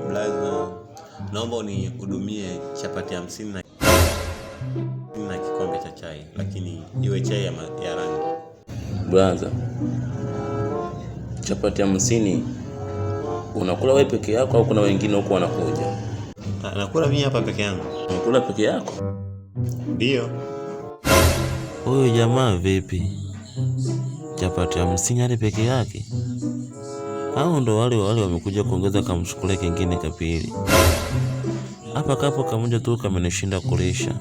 Blaza, naomba unihudumie chapati 50 na kikombe cha chai, lakini iwe chai ya rangi. Blaza, chapati 50 unakula wewe peke yako au kuna wengine huko wanakuja? Nakula mimi hapa peke yangu. Unakula peke yako? Ndio. Huyu jamaa vipi? Chapati 50 hadi peke yake? Hao ndo wale wamekuja kuongeza kamshukule kingine kapili. Hapa kapo kamoja tu kamenishinda kulisha.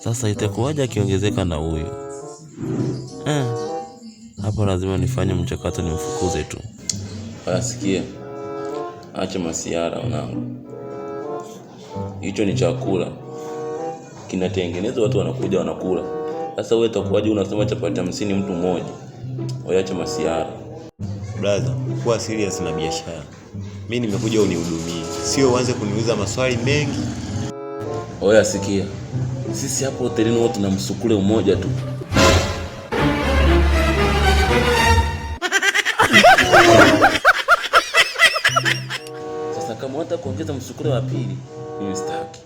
Sasa itakuwaje akiongezeka na huyu? Hapo lazima nifanye mchakato nimfukuze tu. Asikia. Acha masiara wanangu. Hicho ni chakula. Kinatengenezwa watu wanakuja wanakula. Sasa wewe utakuwaje unasema chapati 50 mtu mmoja? Acha masiara. Brother, kuwa serious na biashara. Mimi nimekuja unihudumie, sio uanze kuniuliza maswali mengi. Sikia. Sisi hapo hotelini wote tuna msukule mmoja tu. Sasa kama hata kuongeza msukule wa pili, mimi sitaki.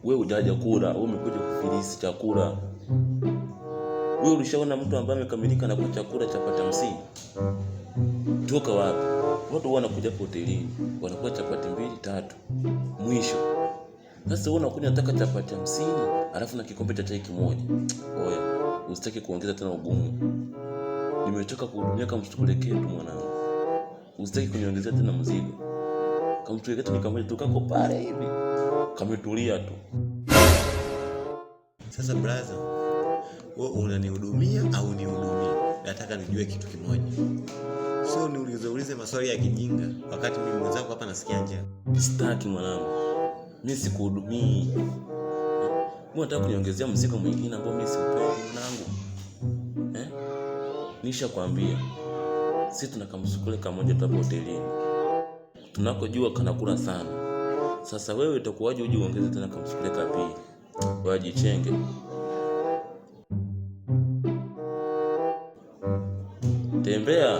Wewe hujaja kula, wewe umekuja kufilisi chakula. Wewe ulishaona mtu ambaye amekamilika na kwa chakula chapati 50? Toka wapi? Watu wanakuja hotelini, wanakuwa chapati 2, 3. Mwisho. Sasa wewe unakuja unataka chapati 50, alafu na kikombe cha chai kimoja. Usitaki kuongeza tena ugumu. Nimechoka kuhudumia kama msukule ketu mwanangu. Usitaki kuniongezea tena mzigo. Kama mtu yetu nikamwambia tukako pale hivi. Kametulia tu. Sasa brother, wewe unanihudumia au nihudumie? Nataka nijue kitu kimoja. Sio niulize maswali ya kijinga wakati mimi mwenzako hapa nasikia njaa. Sitaki mwanangu. Mimi sikuhudumii. Unataka kuniongezea mzigo mwingine ambao mimi siupendi mwanangu. Nishakwambia. Sisi tunakamsukule kamoja tu hapo hotelini. Tunakojua kanakula sana. Sasa wewe utakuwaje uje uongeze tena kamsukule kapili? Wajichenge. Tembea.